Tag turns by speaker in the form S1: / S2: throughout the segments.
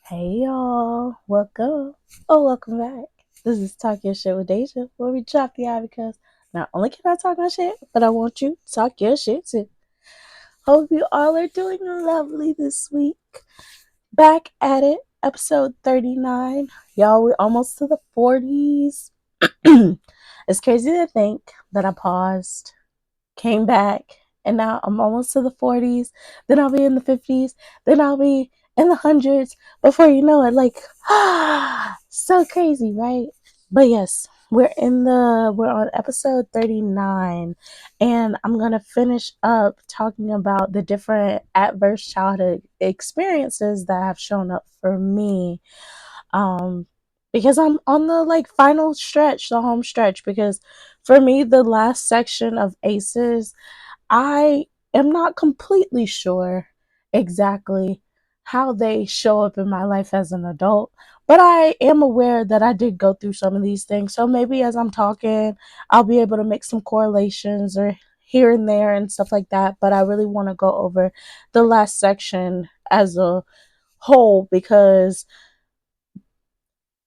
S1: Hey y'all, welcome back. This is Talk Your Shit with Deja, where we drop the eye because not only can I talk my shit, but I want you to talk your shit too. Hope you all are doing lovely this week. Back at it, episode 39. Y'all, we're almost to the 40s. It's crazy to think that I paused, came back, and now I'm almost to the 40s. Then I'll be in the 50s. Then I'll be in the hundreds before you know it. Like, so crazy, right? But yes, we're on episode 39, and I'm gonna finish up talking about the different adverse childhood experiences that have shown up for me. Um, because I'm on the final stretch, the home stretch, because for me, the last section of ACEs, I am not completely sure exactly how they show up in my life as an adult, but I am aware that I did go through some of these things. So maybe as I'm talking, I'll be able to make some correlations or here and there and stuff like that. But I really want to go over the last section as a whole because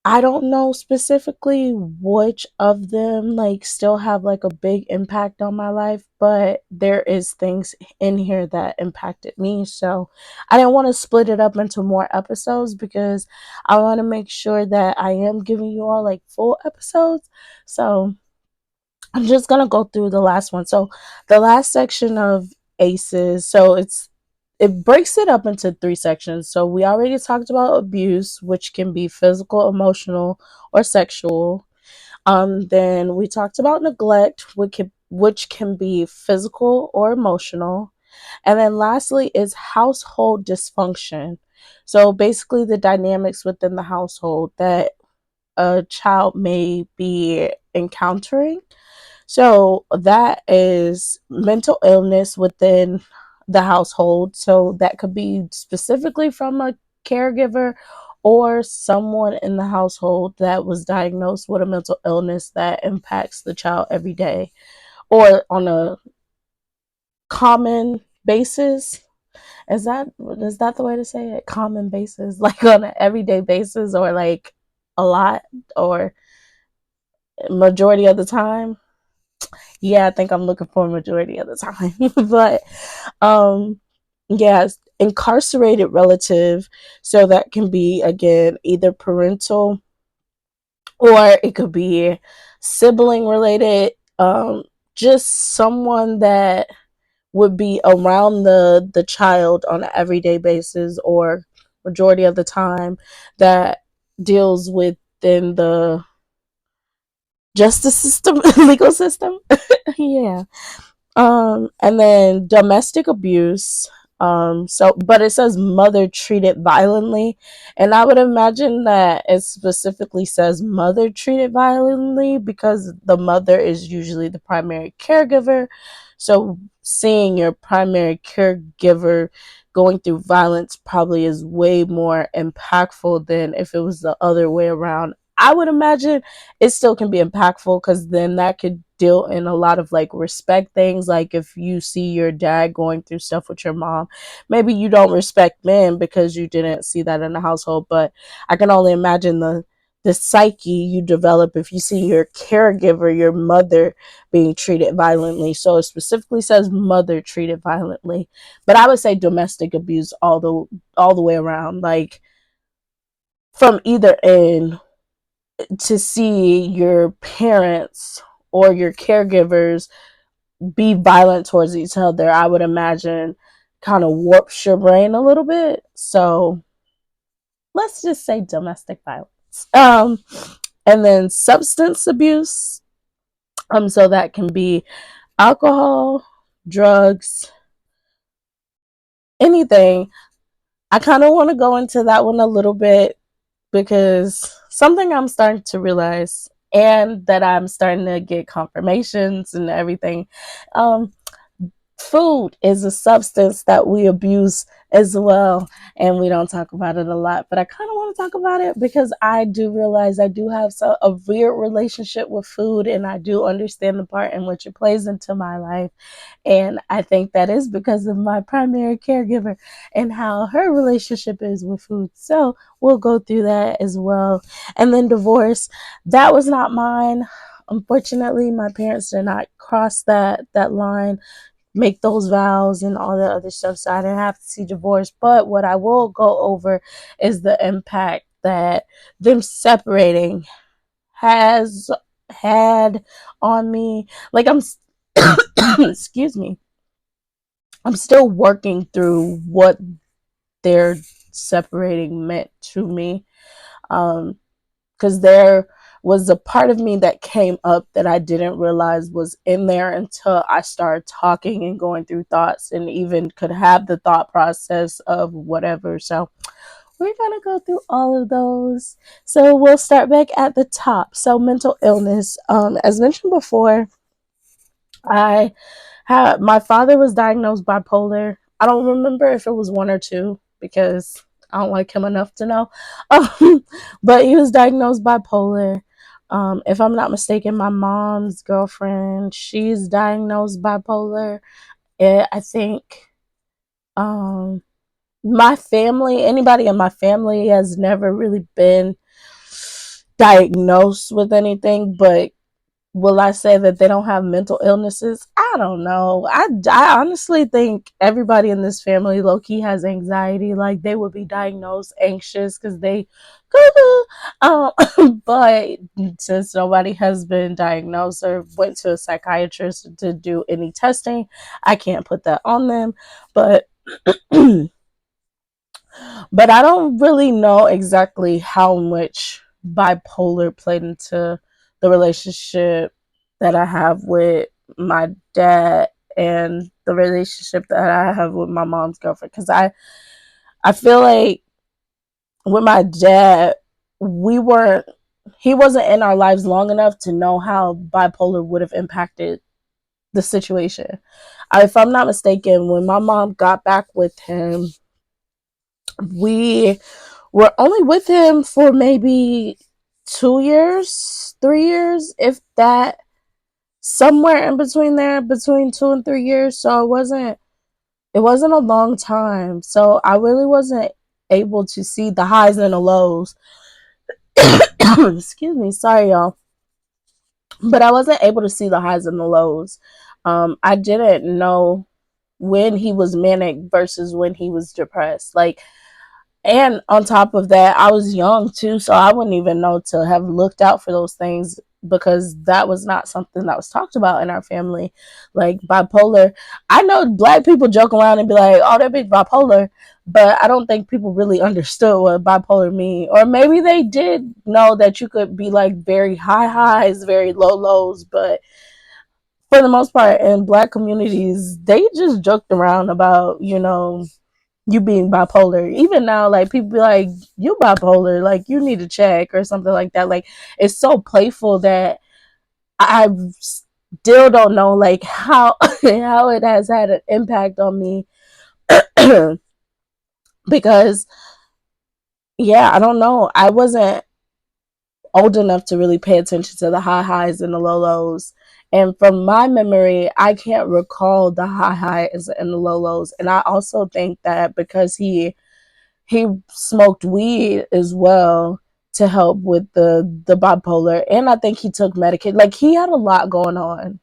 S1: I don't know specifically which of them still have a big impact on my life, but there is things in here that impacted me. So I didn't want to split it up into more episodes because I want to make sure that I am giving you all full episodes. So I'm just gonna go through the last one. So the last section of ACEs, it breaks it up into three sections. So we already talked about abuse, which can be physical, emotional, or sexual. Then we talked about neglect, which can be physical or emotional. And then lastly is household dysfunction. So basically the dynamics within the household that a child may be encountering. So that is mental illness within the household. So that could be specifically from a caregiver or someone in the household that was diagnosed with a mental illness that impacts the child every day or on a common basis. Is that the way to say it? Common basis, like on an everyday basis, or a lot, or majority of the time. Yeah, I think I'm looking for a majority of the time. But um yes, incarcerated relative. So that can be again either parental or it could be sibling related. Just someone that would be around the child on an everyday basis or majority of the time that deals within the justice system, legal system. Yeah. And then domestic abuse. But it says mother treated violently, and I would imagine that it specifically says mother treated violently because the mother is usually the primary caregiver. So seeing your primary caregiver going through violence probably is way more impactful than if it was the other way around. I would imagine it still can be impactful because then that could deal in a lot of respect things. Like if you see your dad going through stuff with your mom, maybe you don't respect men because you didn't see that in the household. But I can only imagine the psyche you develop if you see your caregiver, your mother, being treated violently. So it specifically says mother treated violently, but I would say domestic abuse all the way around, like from either end. To see your parents or your caregivers be violent towards each other, I would imagine kind of warps your brain a little bit. So let's just say domestic violence. And then substance abuse. So that can be alcohol, drugs, anything. I kind of want to go into that one a little bit because something I'm starting to realize and that I'm starting to get confirmations and everything. Um, Food is a substance that we abuse as well, and we don't talk about it a lot, but I kind of want to talk about it because I do realize I do have a weird relationship with food, and I do understand the part in which it plays into my life. And I think that is because of my primary caregiver and how her relationship is with food. So we'll go through that as well. And then divorce, that was not mine. Unfortunately, my parents did not cross that line, make those vows and all the other stuff. So I didn't have to see divorce. But what I will go over is the impact that them separating has had on me. Like excuse me. I'm still working through what their separating meant to me. Because there was a part of me that came up that I didn't realize was in there until I started talking and going through thoughts and even could have the thought process of whatever. So we're going to go through all of those. So we'll start back at the top. So mental illness. As mentioned before, I my father was diagnosed bipolar. I don't remember if it was one or two because I don't like him enough to know. But he was diagnosed bipolar. If I'm not mistaken, my mom's girlfriend, she's diagnosed bipolar. I think my family, anybody in my family has never really been diagnosed with anything, but will I say that they don't have mental illnesses? I don't know. I honestly think everybody in this family low-key has anxiety. Like they would be diagnosed anxious because they but since nobody has been diagnosed or went to a psychiatrist to do any testing, I can't put that on them. But but I don't really know exactly how much bipolar played into the relationship that I have with my dad and the relationship that I have with my mom's girlfriend. Because I feel like with my dad, we weren't, he wasn't in our lives long enough to know how bipolar would have impacted the situation. If I'm not mistaken, when my mom got back with him, we were only with him for maybe 2 years, 3 years, if that, somewhere in between there, between 2 and 3 years. So it wasn't a long time. So I really wasn't able to see the highs and the lows. Excuse me, sorry y'all. But I wasn't able to see the highs and the lows. I didn't know when he was manic versus when he was depressed. Like, and on top of that, I was young too, so I wouldn't even know to have looked out for those things because that was not something that was talked about in our family. Like bipolar, I know black people joke around and be like, "Oh, that big bipolar," but I don't think people really understood what bipolar mean. Or maybe they did know that you could be like very high highs, very low lows, but for the most part, in black communities, they just joked around about, you being bipolar. Even now, like people be like, "You bipolar, like you need to check," or something like that. Like it's so playful that I still don't know like how how it has had an impact on me. Because yeah, I don't know. I wasn't old enough to really pay attention to the high highs and the low lows. And from my memory, I can't recall the high highs and the low lows. And I also think that because he smoked weed as well to help with the bipolar, and I think he took medication. Like he had a lot going on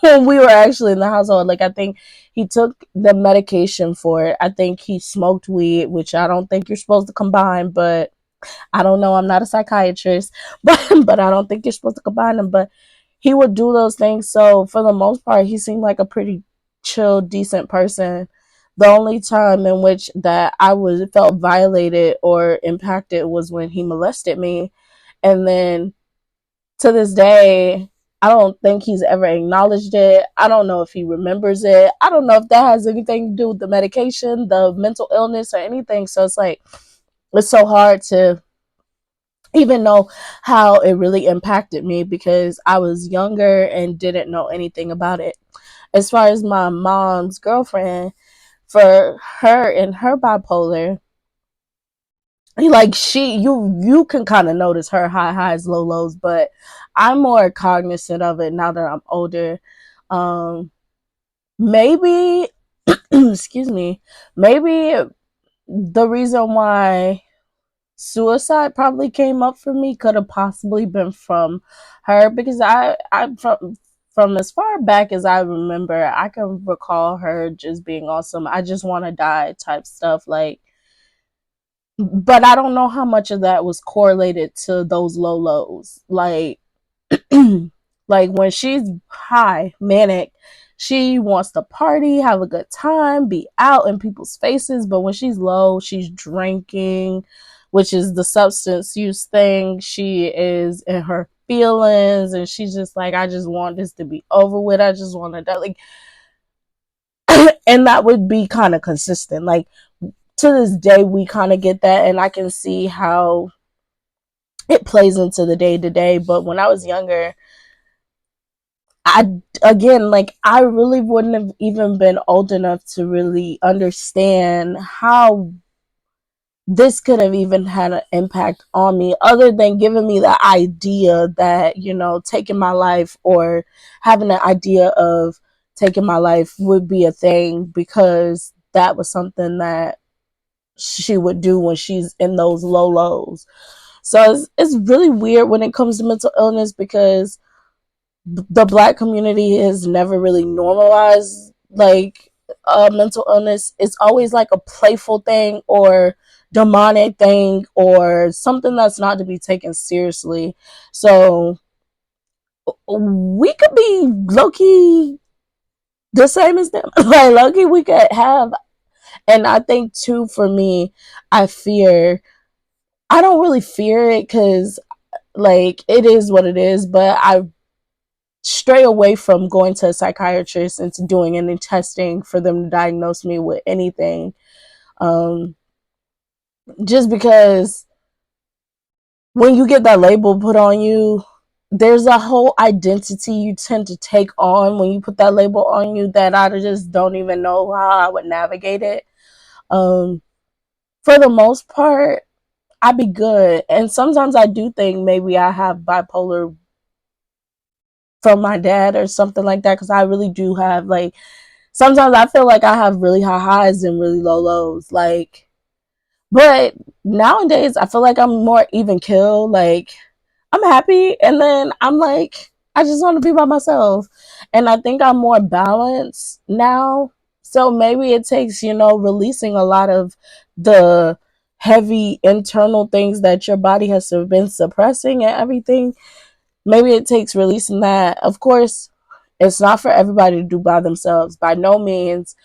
S1: when we were actually in the household. Like I think he took the medication for it. I think he smoked weed, which I don't think you're supposed to combine, but I don't know. I'm not a psychiatrist, but I don't think you're supposed to combine them. But he would do those things. So for the most part, he seemed like a pretty chill, decent person. The only time in which that I was felt violated or impacted was when he molested me, and then to this day, I don't think he's ever acknowledged it. I don't know if he remembers it. I don't know if that has anything to do with the medication, the mental illness, or anything. So it's like it's so hard to even know how it really impacted me because I was younger and didn't know anything about it. As far as my mom's girlfriend, for her and her bipolar, like you can kind of notice her high highs, low lows, but I'm more cognizant of it now that I'm older. Maybe excuse me, maybe the reason why suicide probably came up for me could have possibly been from her, because I from as far back as I remember, I can recall her just being awesome. I just want to die type stuff, like, but I don't know how much of that was correlated to those low lows. Like like when she's high, manic, she wants to party, have a good time, be out in people's faces. But when she's low, she's drinking, which is the substance use thing. She is in her feelings, and she's just like, I just want this to be over with. I just want to die. Like, and that would be kind of consistent. Like, to this day, we kind of get that, and I can see how it plays into the day to day. But when I was younger, I again, like, I really wouldn't have even been old enough to really understand how this could have even had an impact on me, other than giving me the idea that, taking my life, or having an idea of taking my life would be a thing, because that was something that she would do when she's in those low lows. So it's really weird when it comes to mental illness, because the Black community has never really normalized, like, mental illness. It's always like a playful thing, or demonic thing, or something that's not to be taken seriously. So we could be low-key the same as them. Like, low-key we could have. And I think too, for me, I don't really fear it, because, like, it is what it is, but I stray away from going to a psychiatrist and to doing any testing for them to diagnose me with anything. Um, just because when you get that label put on you, there's a whole identity you tend to take on when you put that label on you, that I just don't even know how I would navigate it. Um, for the most part, I'd be good. And sometimes I do think maybe I have bipolar from my dad or something like that, because I really do have, like, sometimes I feel like I have really high highs and really low lows. Like, but nowadays I feel like I'm more even kill. Like, I'm happy, and then I'm like, I just want to be by myself. And I think I'm more balanced now. So maybe it takes, releasing a lot of the heavy internal things that your body has been suppressing and everything. Maybe it takes releasing that. Of course, it's not for everybody to do by themselves. By no means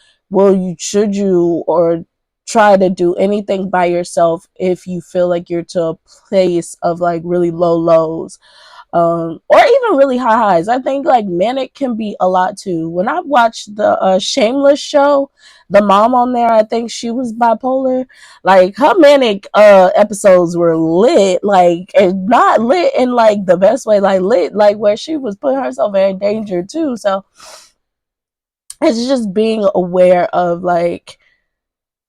S1: should you or try to do anything by yourself if you feel like you're to a place of, like, really low lows, or even really high highs. I think, like, manic can be a lot too. When I watched the Shameless show, the mom on there, I think she was bipolar. Like, her manic episodes were lit, like, and not lit in, like, the best way, like, lit, like, where she was putting herself in danger too. So it's just being aware of, like,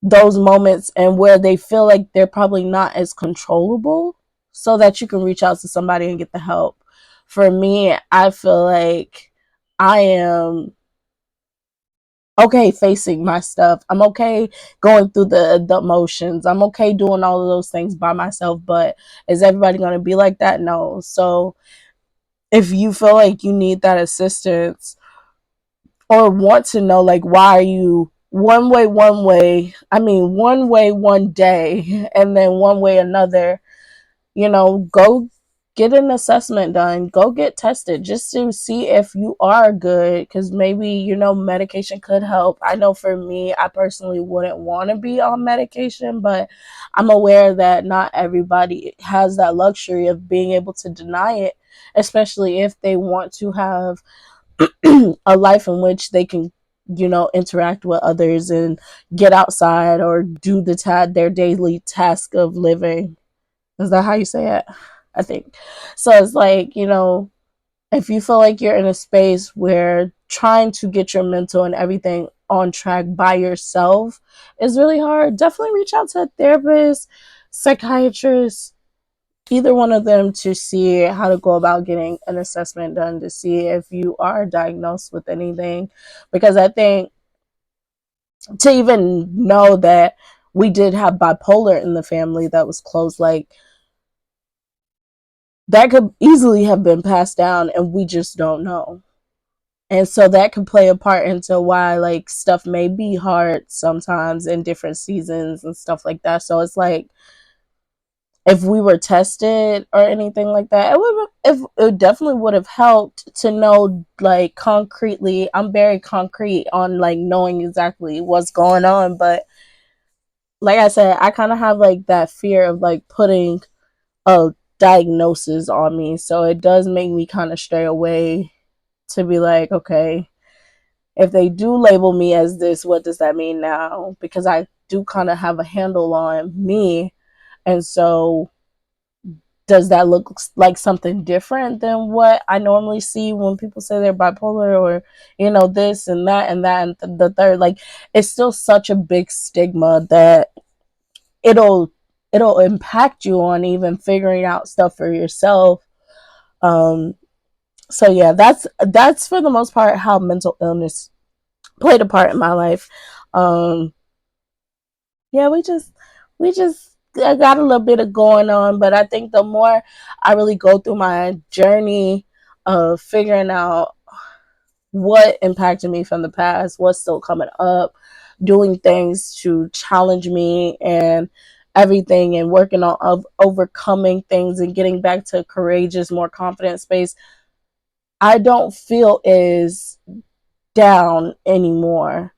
S1: those moments, and where they feel like they're probably not as controllable, so that you can reach out to somebody and get the help. For me, I feel like I am okay facing my stuff. I'm okay going through the emotions. I'm okay doing all of those things by myself. But is everybody going to be like that? No. So if you feel like you need that assistance, or want to know, like, why are you one way one day, and then one way another, go get an assessment done, go get tested, just to see if you are good, because maybe, medication could help. I know for me, I personally wouldn't want to be on medication, but I'm aware that not everybody has that luxury of being able to deny it, especially if they want to have a life in which they can, interact with others and get outside, or do their daily task of living. Is that how you say it? I think so. It's like, if you feel like you're in a space where trying to get your mental and everything on track by yourself is really hard. Definitely reach out to a therapist, psychiatrist, either one of them, to see how to go about getting an assessment done to see if you are diagnosed with anything. Because I think to even know that we did have bipolar in the family that was close, like that could easily have been passed down and we just don't know. And so that can play a part into why like stuff may be hard sometimes in different seasons and stuff like that. So it's like if we were tested or anything like that, it definitely would have helped to know like concretely. I'm very concrete on like knowing exactly what's going on, but like I said, I kind of have like that fear of like putting a diagnosis on me, so it does make me kind of stray away to be like, okay, if they do label me as this, what does that mean now? Because I do kind of have a handle on me, and so does that look like something different than what I normally see when people say they're bipolar or, you know, this and that and that and the third? Like, it's still such a big stigma that it'll it'll impact you on even figuring out stuff for yourself. Um, so yeah, that's for the most part how mental illness played a part in my life. Um, yeah, we just I got a little bit of going on, but I think the more I really go through my journey of figuring out what impacted me from the past, what's still coming up, doing things to challenge me and everything, and working on of overcoming things and getting back to a courageous, more confident space, I don't feel as down anymore.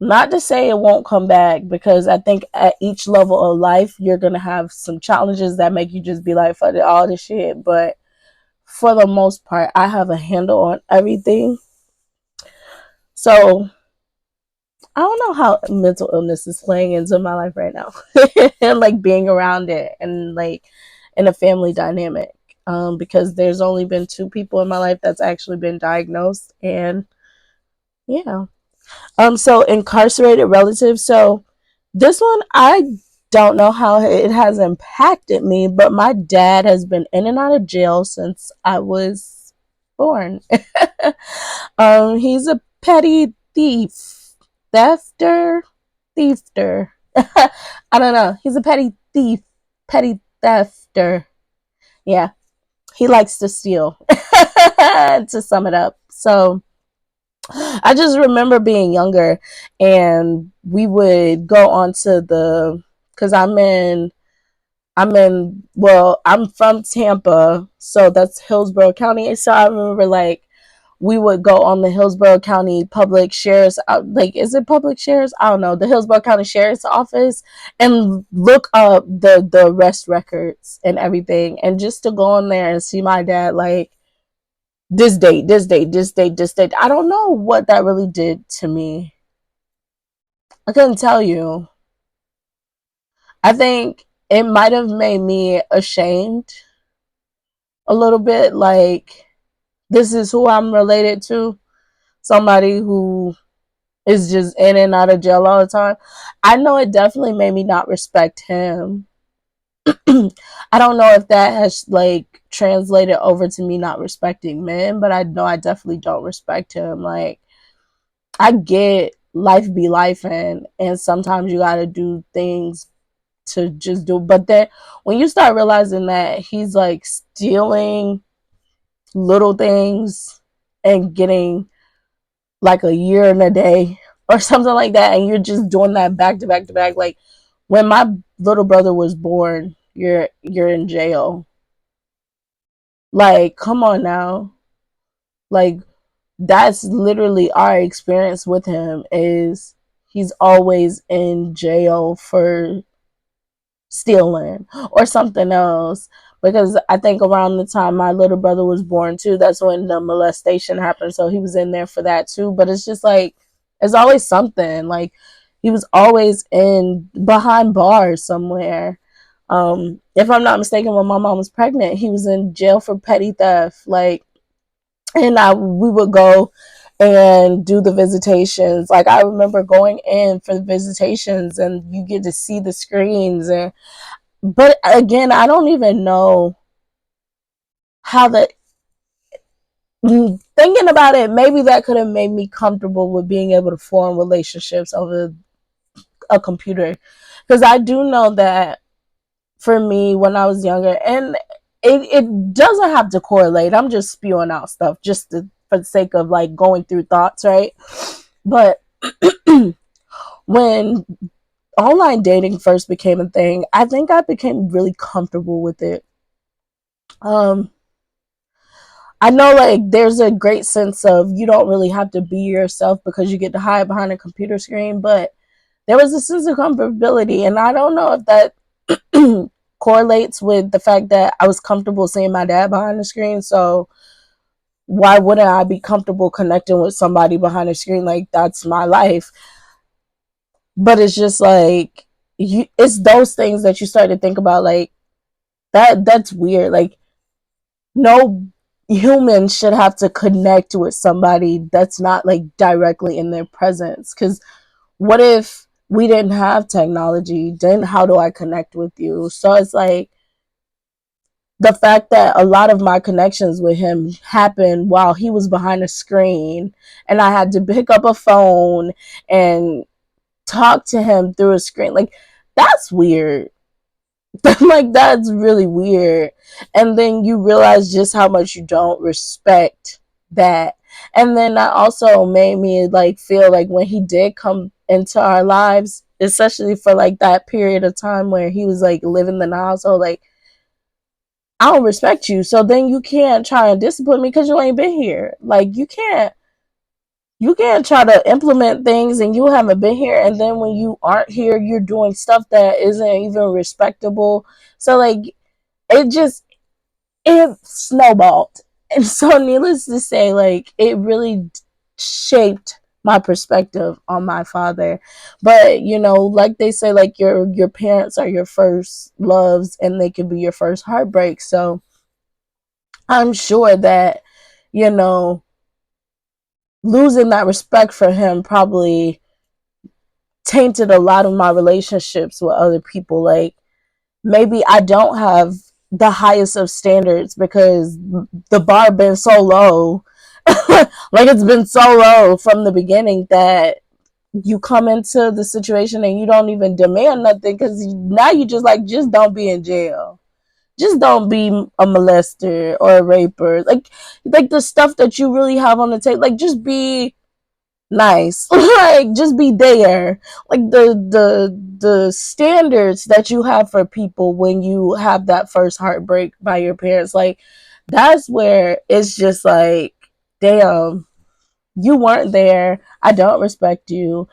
S1: Not to say it won't come back, because I think at each level of life, you're going to have some challenges that make you just be like, fuck it, all this shit. But for the most part, I have a handle on everything. So I don't know how mental illness is playing into my life right now. And like being around it and like in a family dynamic. Because there's only been 2 people in my life that's actually been diagnosed. And yeah. So incarcerated relatives. So this one, I don't know how it has impacted me, but my dad has been in and out of jail since I was born. He's a petty thiefter. I don't know. He's a petty thefter. Yeah, he likes to steal. To sum it up, so I just remember being younger and we would go on to because I'm from Tampa, so that's Hillsborough County. So I remember like we would go on the Hillsborough County Public Sheriff's, like, is it Public Sheriff's? I don't know, the Hillsborough County Sheriff's Office, and look up the arrest records and everything, and just to go on there and see my dad like this date, this date, this date, this date. I don't know what that really did to me. I couldn't tell you. I think it might have made me ashamed a little bit. Like, this is who I'm related to. Somebody who is just in and out of jail all the time. I know it definitely made me not respect him. I don't know if that has like translated over to me not respecting men, but I know I definitely don't respect him. Like, I get life be life, and sometimes you got to do things to just do. But then when you start realizing that he's like stealing little things and getting like a year and a day or something like that, and you're just doing that back to back to back. Like when my little brother was born, you're in jail. Like, come on now. Like, that's literally our experience with him, is he's always in jail for stealing or something else. Because I think around the time my little brother was born too, that's when the molestation happened, so he was in there for that too. But it's just like, it's always something. Like, he was always in behind bars somewhere. If I'm not mistaken, when my mom was pregnant, he was in jail for petty theft. Like, and we would go and do the visitations. Like I remember going in for the visitations and you get to see the screens, and but again, I don't even know how that, thinking about it, maybe that could have made me comfortable with being able to form relationships over a computer. Because I do know that for me when I was younger, and it doesn't have to correlate. I'm just spewing out stuff just for the sake of like going through thoughts, right? But when online dating first became a thing, I think I became really comfortable with it. Um, I know like there's a great sense of you don't really have to be yourself because you get to hide behind a computer screen, but there was a sense of comfortability, and I don't know if that correlates with the fact that I was comfortable seeing my dad behind the screen. So why wouldn't I be comfortable connecting with somebody behind the screen? Like that's my life. But it's just like it's those things that you start to think about, like that's weird. Like no human should have to connect with somebody that's not like directly in their presence. Because what if we didn't have technology? Then how do I connect with you? So it's like the fact that a lot of my connections with him happened while he was behind a screen and I had to pick up a phone and talk to him through a screen. Like that's weird. Like that's really weird. And then you realize just how much you don't respect that. And then that also made me like feel like when he did come into our lives, especially for like that period of time where he was like living in the household, like I don't respect you. So then you can't try and discipline me because you ain't been here. Like you can't try to implement things and you haven't been here, and then when you aren't here you're doing stuff that isn't even respectable. So like it snowballed. And so needless to say, like it really shaped my perspective on my father. But you know, like they say, like your parents are your first loves and they can be your first heartbreak. So I'm sure that, you know, losing that respect for him probably tainted a lot of my relationships with other people. Like maybe I don't have the highest of standards because the bar been so low. Like it's been so low from the beginning that you come into the situation and you don't even demand nothing because now you just like, just don't be in jail, just don't be a molester or a raper, like the stuff that you really have on the table, like just be nice. Like just be there. Like the standards that you have for people when you have that first heartbreak by your parents, like that's where it's just like, damn, you weren't there, I don't respect you,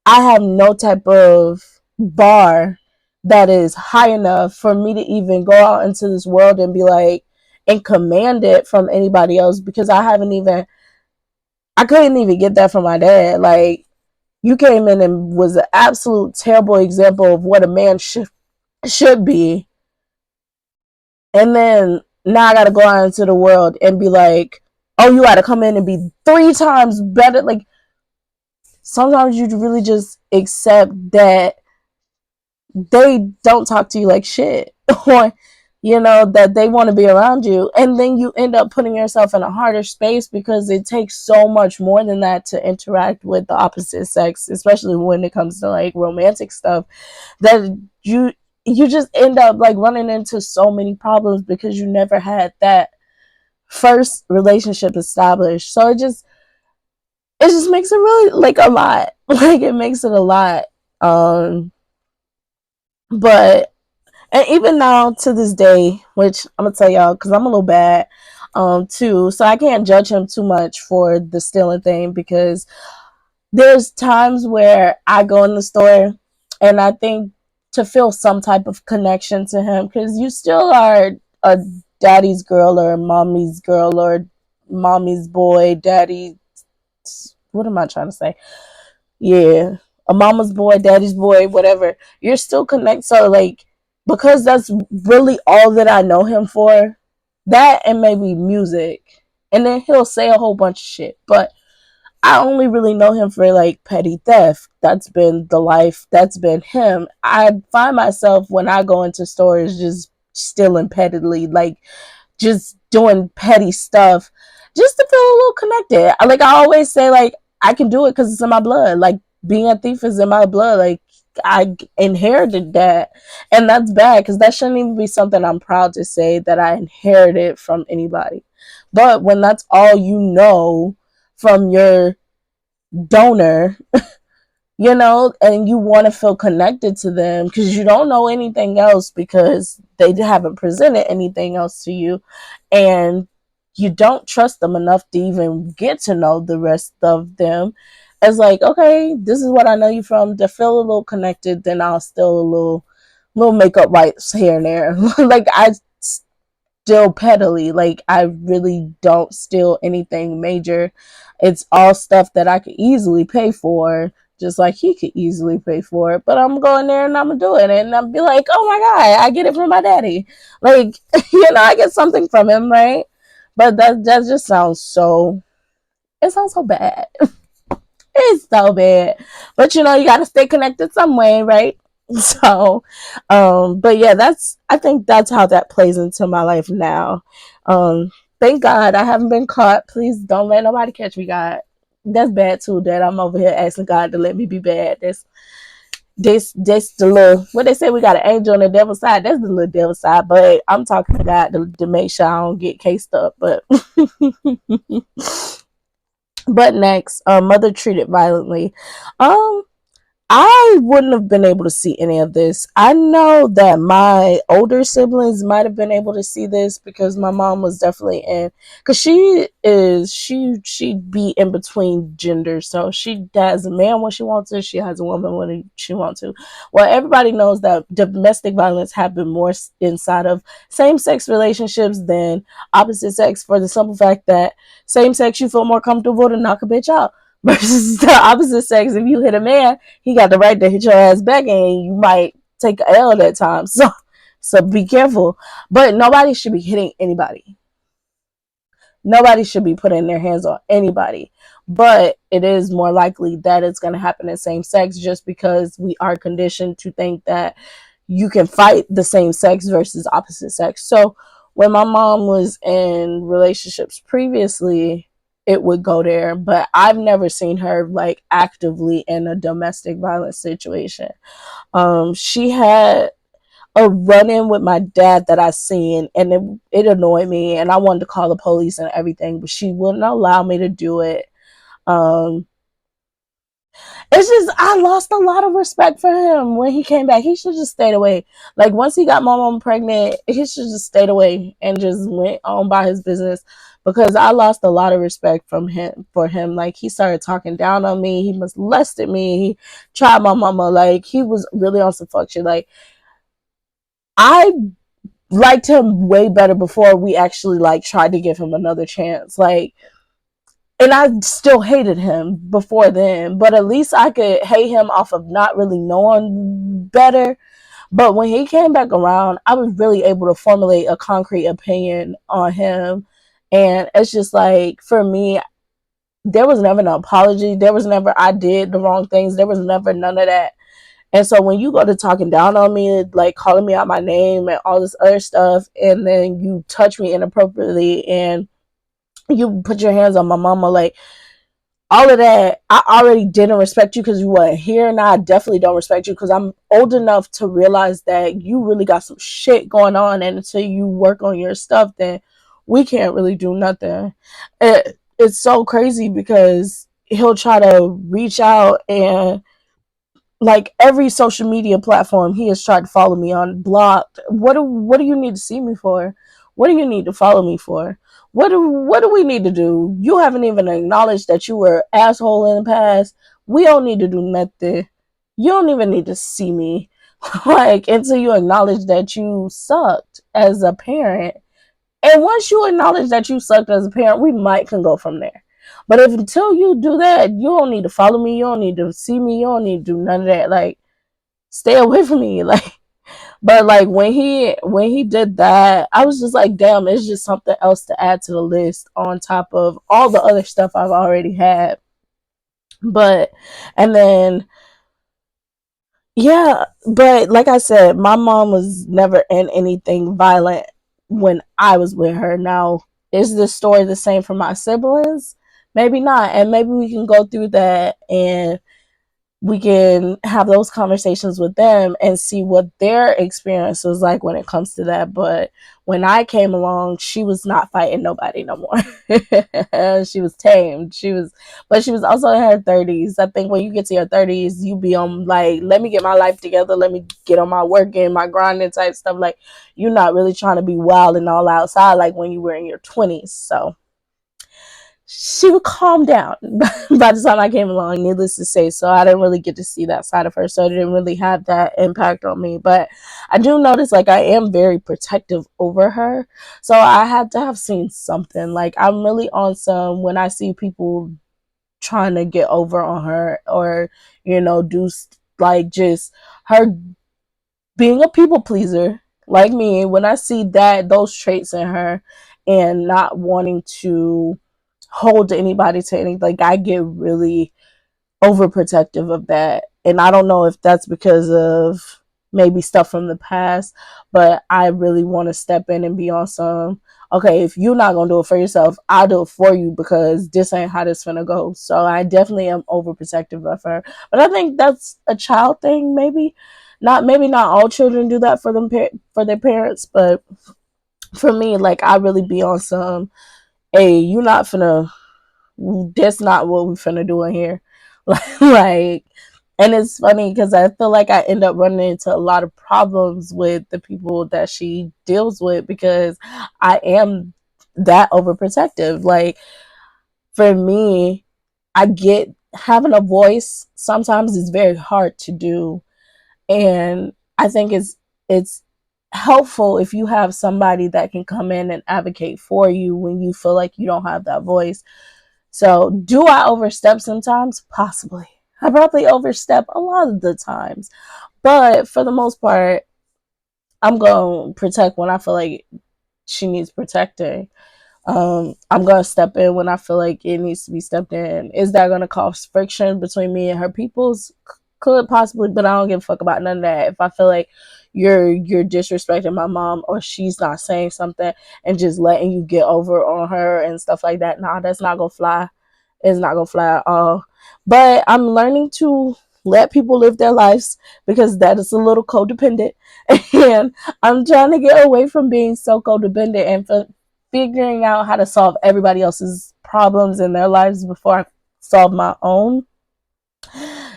S1: I have no type of bar that is high enough for me to even go out into this world and be like and command it from anybody else, because I couldn't even get that from my dad. Like you came in and was an absolute terrible example of what a man should be, and then now I got to go out into the world and be like, oh, you got to come in and be 3 times better. Like sometimes you really just accept that they don't talk to you like shit, or you know that they want to be around you, and then you end up putting yourself in a harder space because it takes so much more than that to interact with the opposite sex, especially when it comes to like romantic stuff, that you just end up like running into so many problems because you never had that first relationship established. So it just makes it really like a lot. Like it makes it a lot. But and even now to this day, which I'm gonna tell y'all because I'm a little bad too, so I can't judge him too much for the stealing thing, because there's times where I go in the store and I think to feel some type of connection to him, because you still are a daddy's girl or a mommy's girl or mommy's boy, daddy, what am I trying to say? Yeah, a mama's boy, daddy's boy, whatever. You're still connected. So like, because that's really all that I know him for, that and maybe music, and then he'll say a whole bunch of shit. But I only really know him for like petty theft. That's been the life. That's been him. I find myself when I go into stores just stealing pettily, like just doing petty stuff just to feel a little connected. Like I always say, like I can do it because it's in my blood. Like being a thief is in my blood. Like I inherited that, and that's bad because that shouldn't even be something I'm proud to say that I inherited from anybody. But when that's all you know from your donor, and you want to feel connected to them because you don't know anything else because they haven't presented anything else to you, and you don't trust them enough to even get to know the rest of them. It's like, okay, this is what I know you from. To feel a little connected, then I'll steal a little makeup wipes here and there. Like I still pettily. Like I really don't steal anything major. It's all stuff that I could easily pay for, just like he could easily pay for it. But I'm going there and I'm gonna do it, and I'll be like, oh my god, I get it from my daddy. Like I get something from him, right? But that just sounds so. It sounds so bad. It's so bad. But you gotta stay connected some way, right? So, but yeah, I think that's how that plays into my life now. Thank God I haven't been caught. Please don't let nobody catch me, God. That's bad too, that I'm over here asking God to let me be bad. This the little, what they say, we got an angel on the devil's side. That's the little devil side, but I'm talking to God to make sure I don't get cased up. But but next, mother treated violently. Um, I wouldn't have been able to see any of this. I know that my older siblings might have been able to see this because my mom was definitely in, because she be in between genders. So she has a man when she wants to, she has a woman when she wants to. Well, everybody knows that domestic violence happen more inside of same sex relationships than opposite sex, for the simple fact that same sex you feel more comfortable to knock a bitch out. Versus the opposite sex, if you hit a man, he got the right to hit your ass back, and you might take a L that time. So be careful. But nobody should be hitting anybody. Nobody should be putting their hands on anybody. But it is more likely that it's going to happen in same sex, just because we are conditioned to think that you can fight the same sex versus opposite sex. So when my mom was in relationships previously, it would go there, but I've never seen her like actively in a domestic violence situation. She had a run-in with my dad that I seen, and it annoyed me, and I wanted to call the police and everything, but she wouldn't allow me to do it. um it's just, I lost a lot of respect for him when he came back. He should just stayed away. Like once he got my mom pregnant, he should just stayed away and just went on by his business, because I lost a lot of respect from him for him. Like he started talking down on me. He molested me. He tried my mama. Like he was really on some fuck shit. Like I liked him way better before we actually like tried to give him another chance. Like, and I still hated him before then, but at least I could hate him off of not really knowing better. But when he came back around, I was really able to formulate a concrete opinion on him. And it's just like, for me, there was never an apology. There was never, I did the wrong things. There was never none of that. And so when you go to talking down on me, like calling me out my name and all this other stuff, and then you touch me inappropriately and you put your hands on my mama, like all of that, I already didn't respect you because you weren't here. Now I definitely don't respect you because I'm old enough to realize that you really got some shit going on, and until you work on your stuff, then we can't really do nothing. It's so crazy because he'll try to reach out, and like every social media platform he has tried to follow me on, blocked. What do you need to see me for? What do you need to follow me for? What do we need to do? You haven't even acknowledged that you were an asshole in the past. We don't need to do nothing. You don't even need to see me. Like until you acknowledge that you sucked as a parent. And once you acknowledge that you sucked as a parent, we might can go from there. But if until you do that, you don't need to follow me. You don't need to see me. You don't need to do none of that. Like, stay away from me. Like, but like when he did that, I was just like, damn, it's just something else to add to the list on top of all the other stuff I've already had. But, and then, yeah, but like I said, my mom was never in anything violent when I was with her. Now, is the story the same for my siblings? Maybe not. And maybe we can go through that and we can have those conversations with them and see what their experience was like when it comes to that. But when I came along, she was not fighting nobody no more. She was tamed. But she was also in her 30s. I think when you get to your 30s, you be on like, let me get my life together. Let me get on my working, my grinding type stuff. Like, you're not really trying to be wild and all outside like when you were in your 20s. So she would calm down by the time I came along, needless to say. So I didn't really get to see that side of her. So it didn't really have that impact on me. But I do notice like I am very protective over her. So I had to have seen something. Like I'm really on some when I see people trying to get over on her or, do like just her being a people pleaser like me, when I see those traits in her and not wanting to hold anybody to anything, like I get really overprotective of that. And I don't know if that's because of maybe stuff from the past, but I really want to step in and be on some, okay, if you're not gonna do it for yourself, I'll do it for you because this ain't how this gonna go. So I definitely am overprotective of her. But I think that's a child thing, maybe not all children do that for for their parents, but for me, like I really be on some, hey, you're not finna, that's not what we finna do in here. Like, and it's funny because I feel like I end up running into a lot of problems with the people that she deals with because I am that overprotective. Like, for me, I get having a voice sometimes is very hard to do. And I think it's helpful if you have somebody that can come in and advocate for you when you feel like you don't have that voice. So, do I overstep sometimes? Possibly. I probably overstep a lot of the times. But for the most part, I'm going to protect when I feel like she needs protecting. I'm going to step in when I feel like it needs to be stepped in. Is that going to cause friction between me and her peoples? Could possibly, but I don't give a fuck about none of that. If I feel like you're disrespecting my mom or she's not saying something and just letting you get over on her and stuff like that, nah, that's not gonna fly. It's not gonna fly at all. But I'm learning to let people live their lives because that is a little codependent, and I'm trying to get away from being so codependent and figuring out how to solve everybody else's problems in their lives before I solve my own.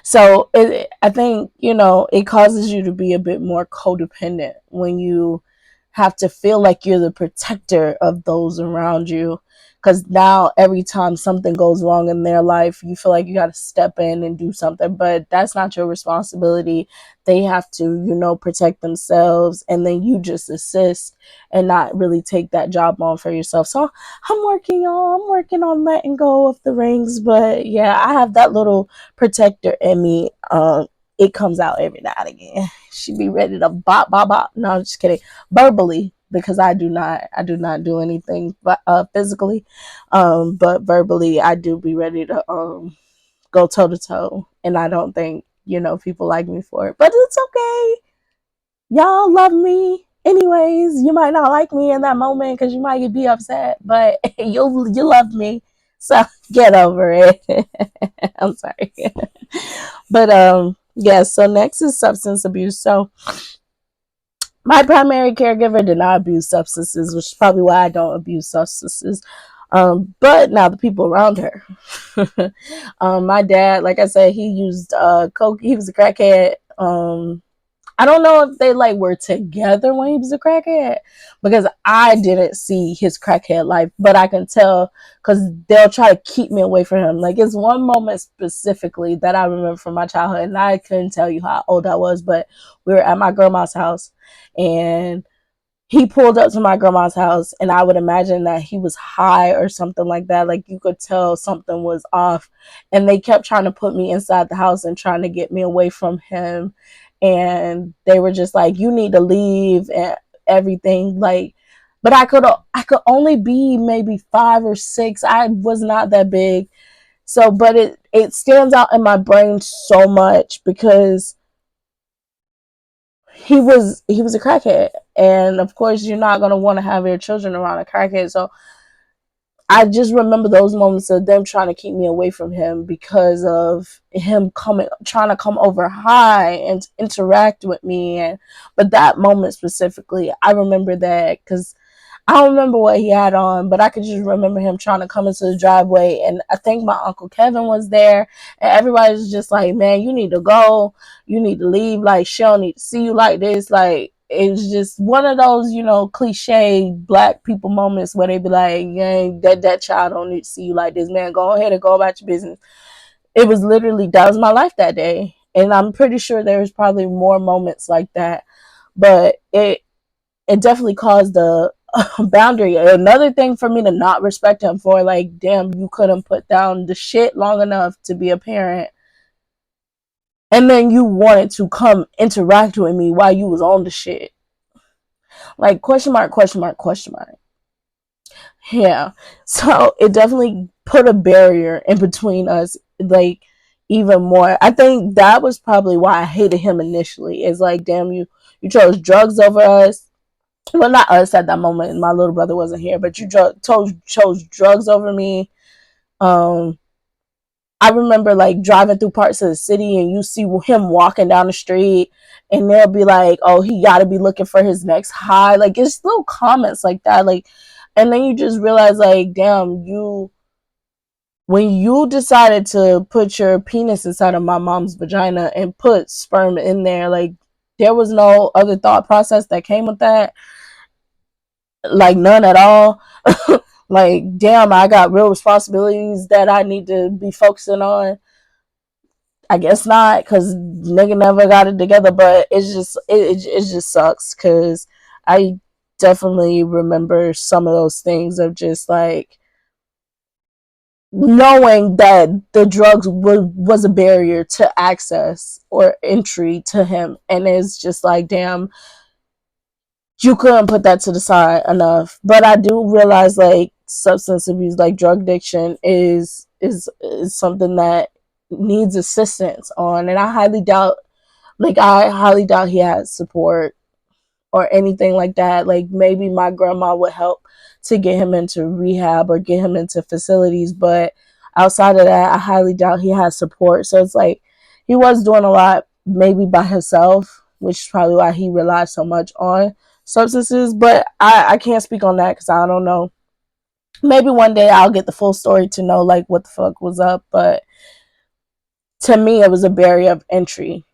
S1: So I think, it causes you to be a bit more codependent when you have to feel like you're the protector of those around you. Because now every time something goes wrong in their life, you feel like you got to step in and do something, but that's not your responsibility. They have to, protect themselves, and then you just assist and not really take that job on for yourself. So I'm working on letting go of the rings, but yeah, I have that little protector in me. It comes out every now and again. She be ready to bop bop bop. No, I'm just kidding. Verbally, because I do not do anything but physically, but verbally I do be ready to go toe to toe, and I don't think people like me for it, but it's okay. Y'all love me anyways. You might not like me in that moment because you might be upset, but you love me, so get over it. I'm sorry. But yeah, so next is substance abuse. So my primary caregiver did not abuse substances, which is probably why I don't abuse substances. But now the people around her. My dad, like I said, he used coke. He was a crackhead. I don't know if they like were together when he was a crackhead because I didn't see his crackhead life, but I can tell because they'll try to keep me away from him. Like it's one moment specifically that I remember from my childhood, and I couldn't tell you how old I was, but we were at my grandma's house, and he pulled up to my grandma's house, and I would imagine that he was high or something like that. Like you could tell something was off, and they kept trying to put me inside the house and trying to get me away from him. And they were just like, "You need to leave," and everything. Like, but I could only be maybe 5 or 6. I was not that big. So, but it stands out in my brain so much because he was a crackhead, and of course you're not gonna want to have your children around a crackhead. So I just remember those moments of them trying to keep me away from him because of him trying to come over high and interact with me. And but that moment specifically, I remember that because I don't remember what he had on, but I could just remember him trying to come into the driveway. And I think my Uncle Kevin was there. And everybody was just like, man, you need to go. You need to leave. Like, she don't need to see you like this. Like, it's just one of those, cliche black people moments where they be like, yeah, that child don't need to see you like this, man. Go ahead and go about your business. It was literally, that was my life that day. And I'm pretty sure there was probably more moments like that. But it definitely caused a boundary. Another thing for me to not respect him for, like, damn, you couldn't put down the shit long enough to be a parent. And then you wanted to come interact with me while you was on the shit. Like, question mark, question mark, question mark. Yeah. So it definitely put a barrier in between us, like, even more. I think that was probably why I hated him initially. It's like, damn, you chose drugs over us. Well, not us at that moment. My little brother wasn't here, but you chose drugs over me. Um, I remember like driving through parts of the city, and you see him walking down the street, and they'll be like, "Oh, he got to be looking for his next high." Like, it's little comments like that, like, and then you just realize, like, damn, when you decided to put your penis inside of my mom's vagina and put sperm in there, like, there was no other thought process that came with that, like, none at all. Like, damn, I got real responsibilities that I need to be focusing on. I guess not, because nigga never got it together. But it's just it just sucks because I definitely remember some of those things of just like knowing that the drugs was a barrier to access or entry to him, and it's just like, damn, you couldn't put that to the side enough. But I do realize, like, substance abuse, like drug addiction, is something that needs assistance on, and I highly doubt he has support or anything like that. Like, maybe my grandma would help to get him into rehab or get him into facilities, but outside of that, I highly doubt he has support. So it's like he was doing a lot maybe by himself, which is probably why he relied so much on substances. But I can't speak on that because I don't know. Maybe one day I'll get the full story to know like what the fuck was up. But to me, it was a barrier of entry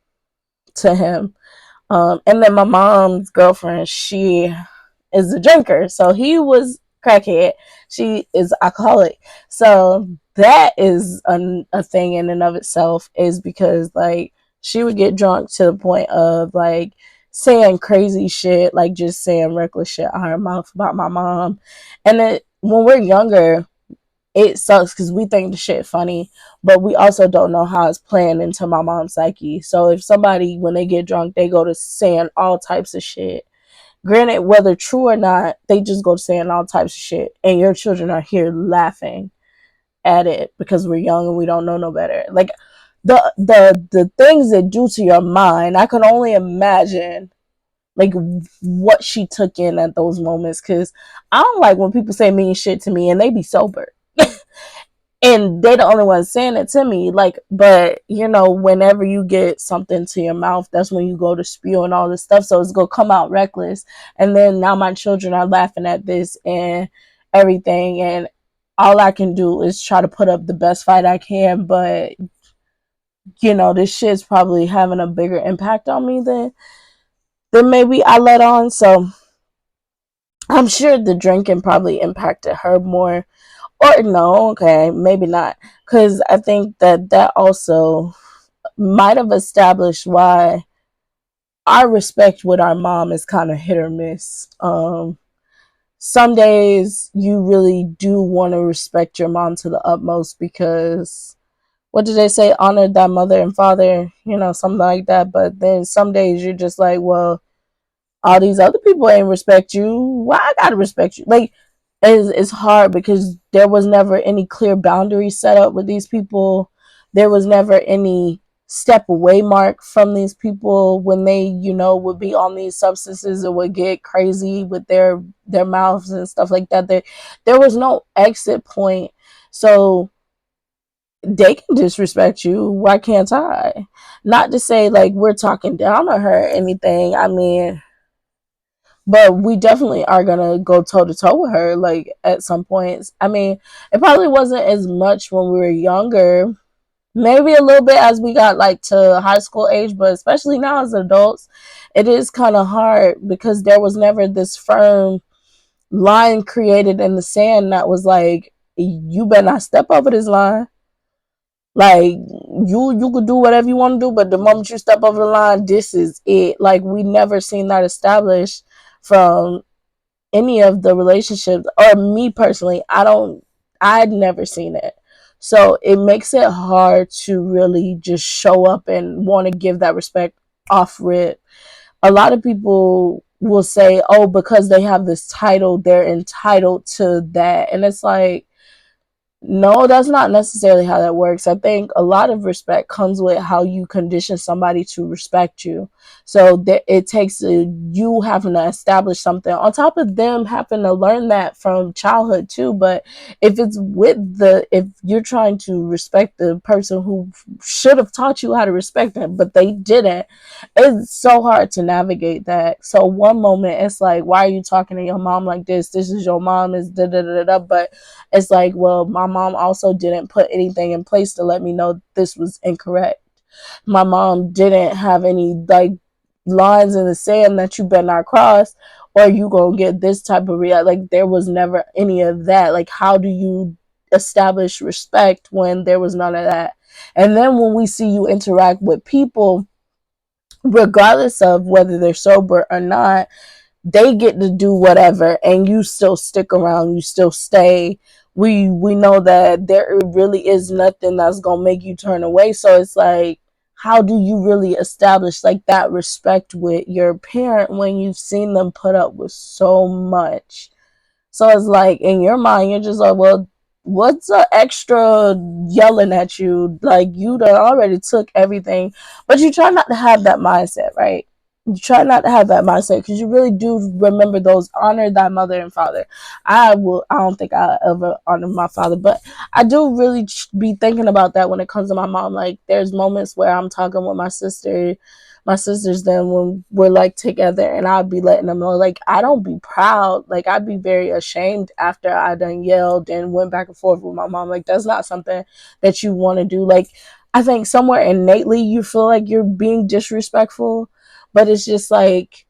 S1: to him. And then my mom's girlfriend, she is a drinker. So he was crackhead. She is alcoholic. So that is a thing in and of itself, is because like she would get drunk to the point of like saying crazy shit, like just saying reckless shit out her mouth about my mom. And then when we're younger, it sucks because we think the shit funny, but we also don't know how it's playing into my mom's psyche. So if somebody, when they get drunk, they go to saying all types of shit. Granted, whether true or not, they just go to saying all types of shit, and your children are here laughing at it because we're young and we don't know no better. Like the things that do to your mind, I can only imagine like what she took in at those moments. Because I don't like when people say mean shit to me and they be sober and they the only ones saying it to me. Like, but whenever you get something to your mouth, that's when you go to spew and all this stuff, so it's gonna come out reckless. And then now my children are laughing at this and everything, and all I can do is try to put up the best fight I can. But this shit's probably having a bigger impact on me than maybe I let on. So I'm sure the drinking probably impacted her more. Or no, okay, maybe not. Because I think that also might have established why our respect with our mom is kind of hit or miss. Some days you really do want to respect your mom to the utmost because what did they say? Honor thy mother and father, something like that. But then some days you're just like, well, all these other people ain't respect you. Why I gotta respect you? Like, it's hard because there was never any clear boundaries set up with these people. There was never any step away mark from these people when they, would be on these substances or would get crazy with their mouths and stuff like that. There was no exit point. So they can disrespect you. Why can't I? Not to say like we're talking down on her or anything. I mean, but we definitely are gonna go toe to toe with her, like at some points. I mean, it probably wasn't as much when we were younger. Maybe a little bit as we got like to high school age, but especially now as adults, it is kind of hard because there was never this firm line created in the sand that was like, you better not step over this line. Like you could do whatever you want to do, but the moment you step over the line, this is it. Like we never seen that established from any of the relationships, or me personally. I'd never seen it. So it makes it hard to really just show up and want to give that respect off rip. A lot of people will say, oh, because they have this title, they're entitled to that. And it's like, no, that's not necessarily how that works. I think a lot of respect comes with how you condition somebody to respect you. So it takes you having to establish something on top of them having to learn that from childhood too. But if you're trying to respect the person who should have taught you how to respect them, but they didn't, it's so hard to navigate that. So one moment it's like, why are you talking to your mom like this? This is your mom, is da da da da. But it's like, well, my mom also didn't put anything in place to let me know this was incorrect. My mom didn't have any like lines in the sand that you better not cross or you gonna get this type of react. Like there was never any of that. Like how do you establish respect when there was none of that? And then when we see you interact with people, regardless of whether they're sober or not, they get to do whatever and you still stick around, you still stay. We know that there really is nothing that's gonna make you turn away. So it's like, how do you really establish like that respect with your parent when you've seen them put up with so much? So it's like in your mind, you're just like, well, what's the extra yelling at you? Like you done already took everything, but you try not to have that mindset, right? You try not to have that mindset because you really do remember those, honor thy mother and father. I don't think I ever honor my father, but I do really be thinking about that when it comes to my mom. Like there's moments where I'm talking with my sisters then when we're like together and I'd be letting them know like I don't be proud. Like I'd be very ashamed after I done yelled and went back and forth with my mom. Like that's not something that you want to do. Like I think somewhere innately you feel like you're being disrespectful, but it's just like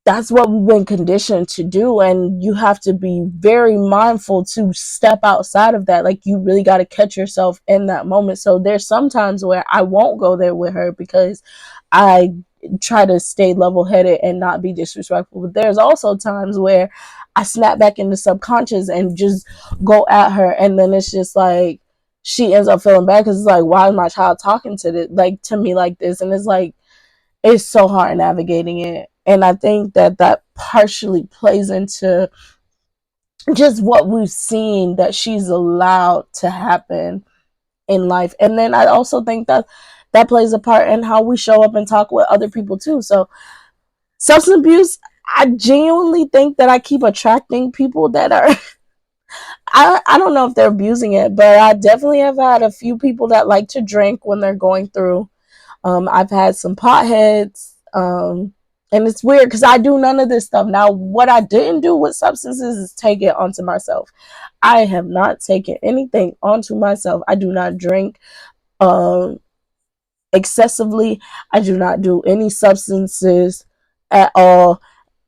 S1: that's what we've been conditioned to do, and you have to be very mindful to step outside of that. Like you really got to catch yourself in that moment. So there's sometimes where I won't go there with her because I try to stay level-headed and not be disrespectful, but there's also times where I snap back into subconscious and just go at her, and then it's just like she ends up feeling bad because it's like, why is my child talking to me like this? And it's like, it's so hard navigating it. And I think that partially plays into just what we've seen that she's allowed to happen in life. And then I also think that plays a part in how we show up and talk with other people too. So substance abuse, I genuinely think that I keep attracting people that are I don't know if they're abusing it, but I definitely have had a few people that like to drink when they're going through. I've had some potheads, and it's weird because I do none of this stuff. Now, what I didn't do with substances is take it onto myself. I have not taken anything onto myself. I do not drink um, excessively. I do not do any substances at all.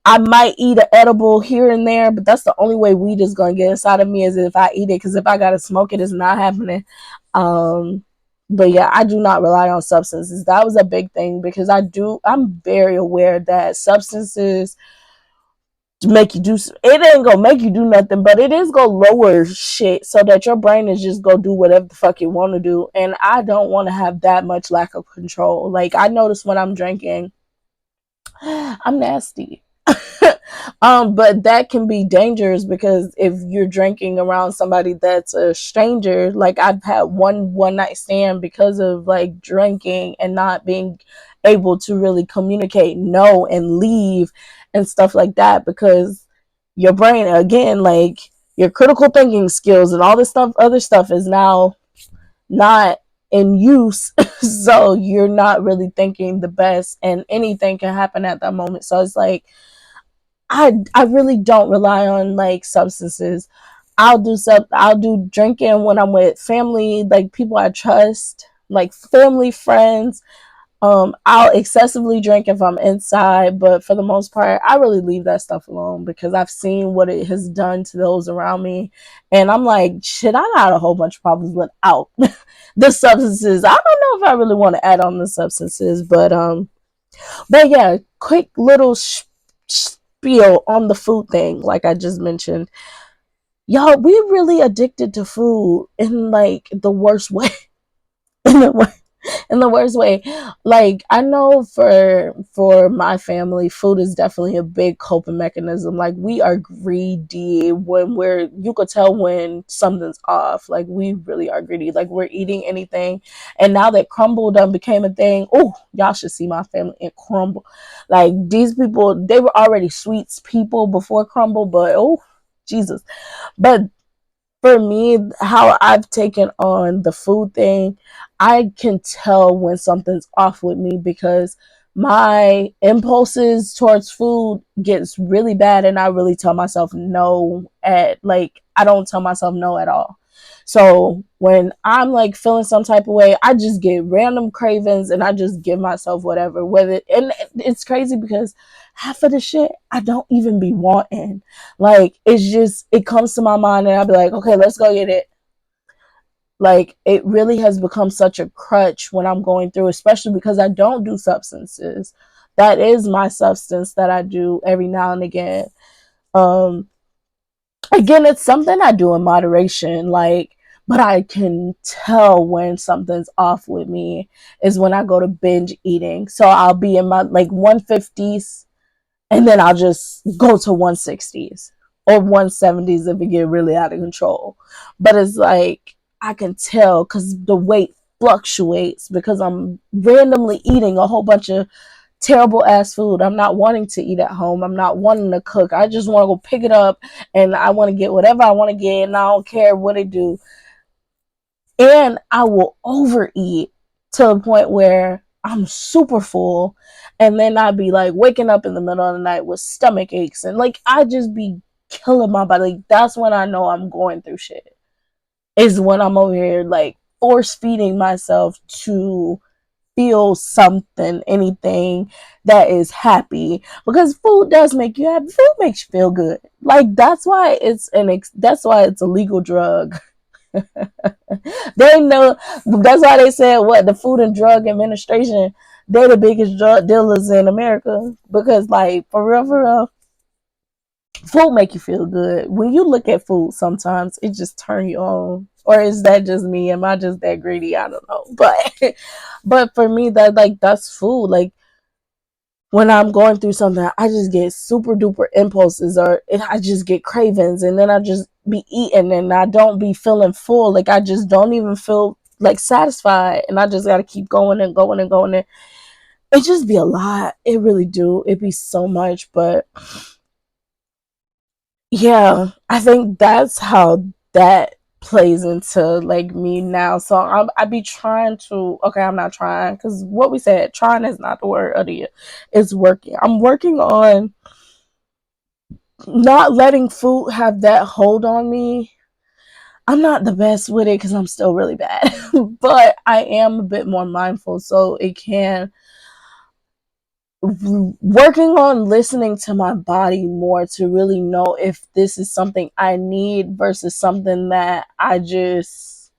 S1: I might eat an edible here and there, but that's the only way weed is gonna get inside of me is if I eat it. Because if I gotta smoke it, it's not happening. Um, but yeah, I do not rely on substances. That was a big thing because I'm very aware that substances make you do. It ain't gonna make you do nothing, but it is gonna lower shit so that your brain is just gonna do whatever the fuck you want to do. And I don't want to have that much lack of control. Like I notice when I'm drinking, I'm nasty. But that can be dangerous because if you're drinking around somebody that's a stranger, like I've had one night stand because of like drinking and not being able to really communicate no and leave and stuff like that, because your brain again, like your critical thinking skills and all this stuff, other stuff is now not in use. So you're not really thinking the best and anything can happen at that moment. So it's like I really don't rely on like substances. I'll do drinking when I'm with family, like people I trust, like family, friends. I'll excessively drink if I'm inside, but for the most part, I really leave that stuff alone because I've seen what it has done to those around me. And I'm like, shit, I got a whole bunch of problems without the substances. I don't know if I really want to add on the substances, but yeah, quick little spiel on the food thing, like I just mentioned. Y'all, we really addicted to food in like the worst way. in the in the worst way. Like I know for my family, food is definitely a big coping mechanism. Like we are greedy when you could tell when something's off. Like we really are greedy. Like we're eating anything. And now that crumble done became a thing, oh, y'all should see my family in crumble. Like these people, they were already sweets people before crumble, but oh Jesus. But for me, how I've taken on the food thing, I can tell when something's off with me because my impulses towards food gets really bad and I really tell myself no at like I don't tell myself no at all. So when I'm like feeling some type of way, I just get random cravings and I just give myself whatever. Whether and it's crazy because half of the shit I don't even be wanting. Like it's just it comes to my mind and I'll be like, okay, let's go get it. Like it really has become such a crutch when I'm going through, especially because I don't do substances. That is my substance that I do every now and again. Um Again, it's something I do in moderation, like, but I can tell when something's off with me is when I go to binge eating. So I'll be in my like 150s and then I'll just go to 160s or 170s if it get really out of control. But it's like I can tell because the weight fluctuates because I'm randomly eating a whole bunch of terrible ass food. I'm not wanting to eat at home. I'm not wanting to cook. I just want to go pick it up and I want to get whatever I want to get and I don't care what it do. And I will overeat to the point where I'm super full and then I'd be like waking up in the middle of the night with stomach aches and like I just be killing my body. Like, that's when I know I'm going through shit. Is when I'm over here like force feeding myself to feel something, anything that is happy, because food does make you happy. Food makes you feel good. Like that's why it's a legal drug. They know that's why they said what the Food and Drug Administration, they're the biggest drug dealers in America because like for real, food make you feel good. When you look at food, sometimes it just turn you on. Or is that just me? Am I just that greedy? I don't know. But for me, that's food. Like when I'm going through something, I just get super duper impulses, or I just get cravings, and then I just be eating, and I don't be feeling full. Like I just don't even feel like satisfied, and I just got to keep going and going and going. And it just be a lot. It really do. It be so much, but yeah, I think that's how that plays into like me now. So I be trying to, okay, I'm not trying because what we said, trying is not the word of the year. It's working. I'm working on not letting food have that hold on me. I'm not the best with it because I'm still really bad, but I am a bit more mindful, so it can working on listening to my body more to really know if this is something I need versus something that I just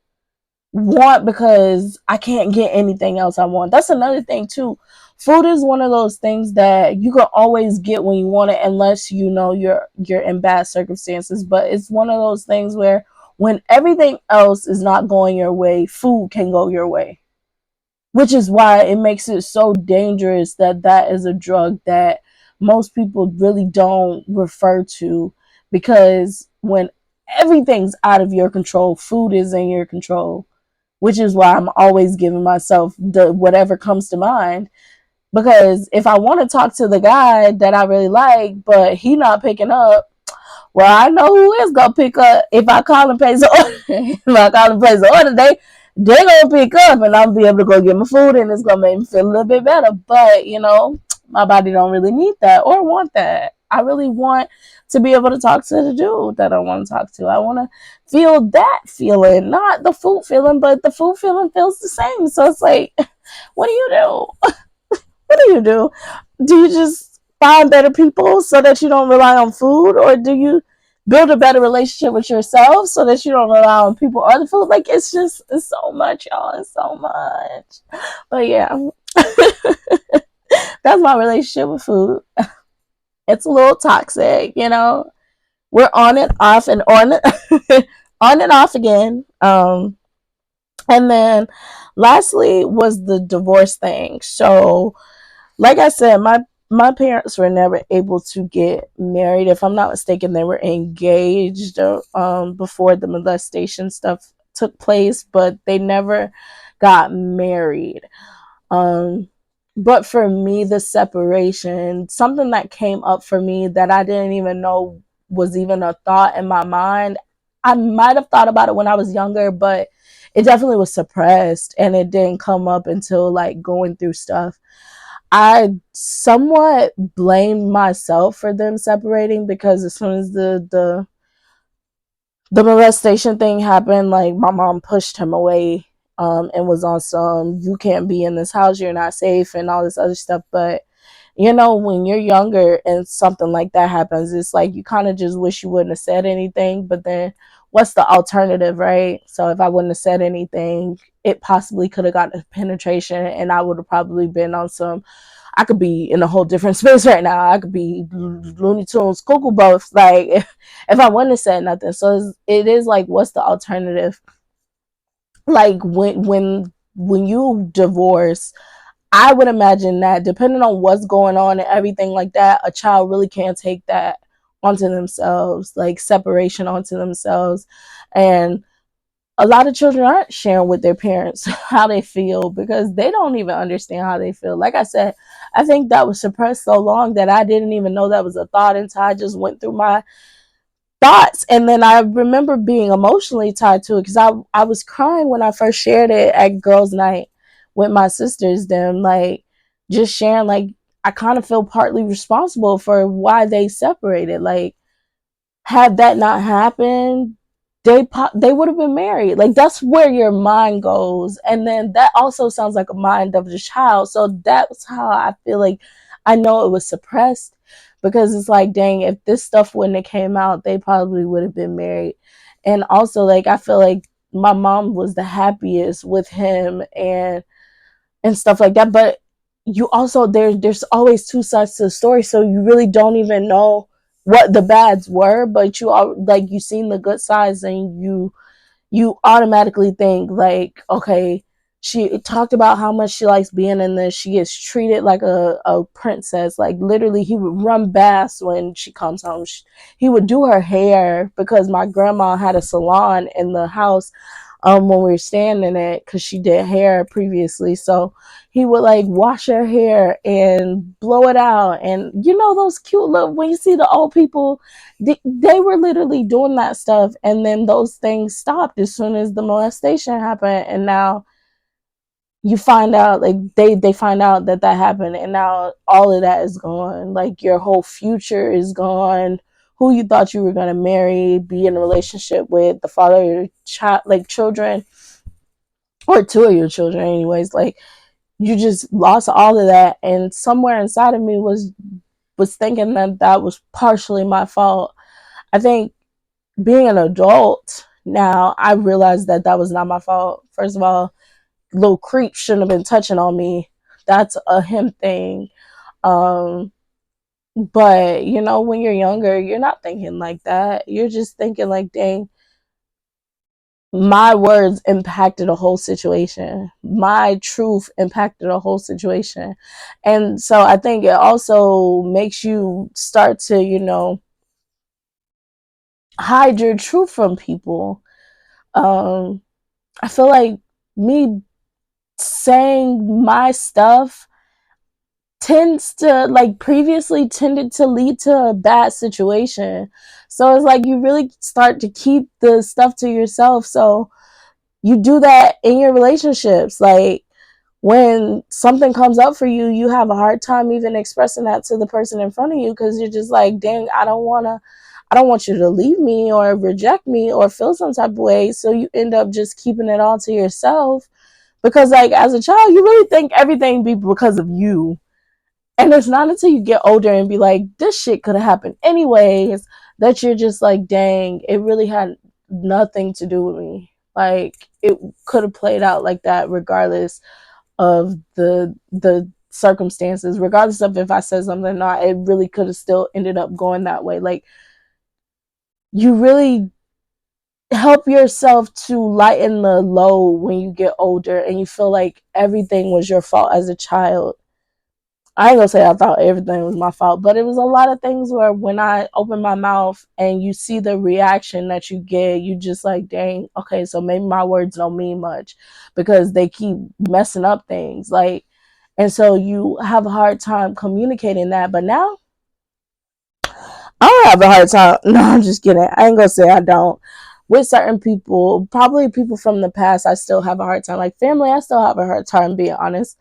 S1: want because I can't get anything else I want. That's another thing too. Food is one of those things that you can always get when you want it unless you know you're in bad circumstances, but it's one of those things where when everything else is not going your way, food can go your way, which is why it makes it so dangerous that that is a drug that most people really don't refer to, because when everything's out of your control, food is in your control, which is why I'm always giving myself the whatever comes to mind. Because if I want to talk to the guy that I really like, but he not picking up, well, I know who is gonna pick up if I call and place the order. If I call and place the order, they gonna pick up, and I'll be able to go get my food, and it's gonna make me feel a little bit better. But my body don't really need that or want that. I really want to be able to talk to the dude that I want to talk to. I want to feel that feeling, not the food feeling, but the food feeling feels the same. So it's like, what do you do? What do you do? Do you just find better people so that you don't rely on food, or do you build a better relationship with yourself so that you don't rely on people or the food? Like, it's so much, y'all. It's so much. But yeah, that's my relationship with food. It's a little toxic, We're on and off and on on and off again. And then lastly was the divorce thing. So like I said, my parents were never able to get married. If I'm not mistaken, they were engaged before the molestation stuff took place, but they never got married. Um, but for me, the separation, something that came up for me that I didn't even know was even a thought in my mind. I might have thought about it when I was younger, but it definitely was suppressed, and it didn't come up until like going through stuff. I somewhat blame myself for them separating, because as soon as the molestation thing happened, like my mom pushed him away, and was on some, you can't be in this house, you're not safe, and all this other stuff. But when you're younger and something like that happens, it's like you kind of just wish you wouldn't have said anything. But then what's the alternative, right? So if I wouldn't have said anything, it possibly could have gotten penetration, and I would have probably been on some, I could be in a whole different space right now. I could be Looney Tunes, Cuckoo Buffs, like if I wouldn't have said nothing. So it is like, what's the alternative? Like when you divorce, I would imagine that depending on what's going on and everything like that, a child really can't take that onto themselves, like separation onto themselves. And a lot of children aren't sharing with their parents how they feel, because they don't even understand how they feel. Like I said, I think that was suppressed so long that I didn't even know that was a thought until I just went through my thoughts. And then I remember being emotionally tied to it, because I was crying when I first shared it at girls' night with my sisters, them, like just sharing, like I kind of feel partly responsible for why they separated. Like, had that not happened, they would have been married. Like, that's where your mind goes, and then that also sounds like a mind of the child. So that's how I feel like I know it was suppressed, because it's like, dang, if this stuff wouldn't have came out, they probably would have been married. And also, like, I feel like my mom was the happiest with him, and stuff like that. But you also, there's always two sides to the story, so you really don't even know what the bads were, but you all, like, you seen the good sides, and you automatically think like, okay, she talked about how much she likes being in this, she gets treated like a princess. Like, literally, he would run baths when she comes home. He would do her hair, because my grandma had a salon in the house, when we were staying in it, because she did hair previously. So he would like wash her hair and blow it out. And those cute little, when you see the old people, they were literally doing that stuff. And then those things stopped as soon as the molestation happened. And now you find out, like, they find out that happened, and now all of that is gone. Like, your whole future is gone. Who you thought you were going to marry, be in a relationship with, the father of your child, like children, or two of your children anyways, like, you just lost all of that. And somewhere inside of me was thinking that that was partially my fault. I think being an adult now, I realized that that was not my fault. First of all, little creep shouldn't have been touching on me. That's a him thing. Um, but when you're younger, you're not thinking like that. You're just thinking like, dang, my words impacted a whole situation. My truth impacted a whole situation. And so I think it also makes you start to, hide your truth from people. Um, I feel like me saying my stuff tends to, like, previously tended to lead to a bad situation. So it's like you really start to keep the stuff to yourself. So you do that in your relationships. Like, when something comes up for you, you have a hard time even expressing that to the person in front of you, because you're just like, dang, I don't want you to leave me or reject me or feel some type of way. So you end up just keeping it all to yourself, because, like, as a child, you really think everything be because of you. And it's not until you get older and be like, this shit could have happened anyways, that you're just like, dang, it really had nothing to do with me. Like, it could have played out like that regardless of the circumstances, regardless of if I said something or not. It really could have still ended up going that way. Like, you really help yourself to lighten the load when you get older and you feel like everything was your fault as a child. I ain't gonna say I thought everything was my fault, but it was a lot of things where when I open my mouth and you see the reaction that you get, you just like, dang, okay, so maybe my words don't mean much because they keep messing up things. Like, and so you have a hard time communicating that. But now I don't have a hard time. No, I'm just kidding. I ain't gonna say I don't. With certain people, probably people from the past, I still have a hard time. Like family, I still have a hard time being honest.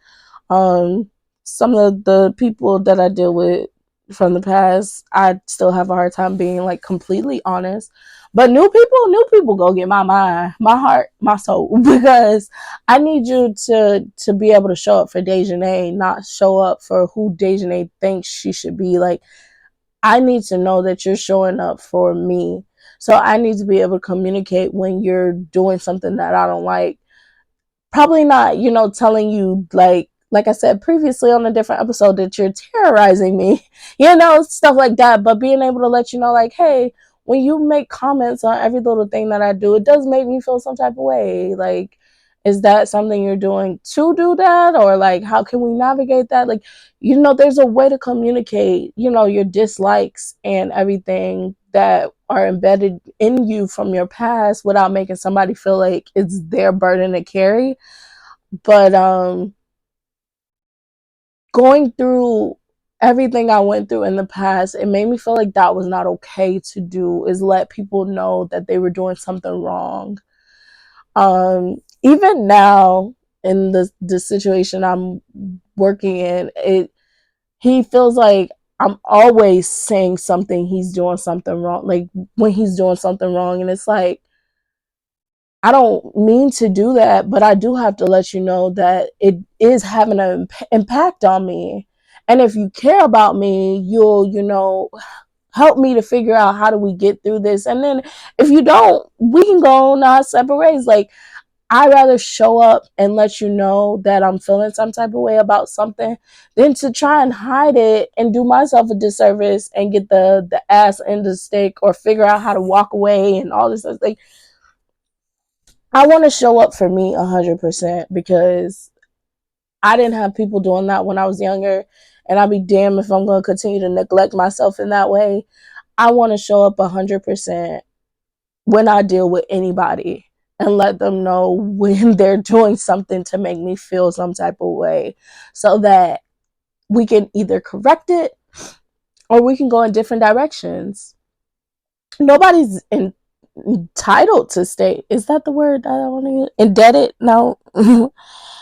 S1: um some of the people that I deal with from the past, I still have a hard time being like completely honest. But new people go get my mind, my heart, my soul because I need you to be able to show up for Dejanay, not show up for who Dejanay thinks she should be. Like, I need to know that you're showing up for me. So I need to be able to communicate when you're doing something that I don't like. Probably not, telling you, like I said previously on a different episode, that you're terrorizing me, stuff like that. But being able to let you know, like, hey, when you make comments on every little thing that I do, it does make me feel some type of way. Like, is that something you're doing to do that? Or like, how can we navigate that? Like, there's a way to communicate, your dislikes and everything that are embedded in you from your past without making somebody feel like it's their burden to carry. But going through everything I went through in the past, it made me feel like that was not okay to do, is let people know that they were doing something wrong. Even now, in the situation I'm working in, he feels like I'm always saying something he's doing something wrong, like when he's doing something wrong. And it's like, I don't mean to do that, but I do have to let you know that it is having an impact on me. And if you care about me, you'll, help me to figure out how do we get through this. And then if you don't, we can go on our separate ways. Like, I'd rather show up and let you know that I'm feeling some type of way about something than to try and hide it and do myself a disservice and get the ass in the stick or figure out how to walk away and all this. Like, I want to show up for me 100% because I didn't have people doing that when I was younger. And I'd be damned if I'm going to continue to neglect myself in that way. I want to show up 100% when I deal with anybody and let them know when they're doing something to make me feel some type of way, so that we can either correct it or we can go in different directions. Nobody's entitled to stay. Is that the word that I want to use? Indebted? No.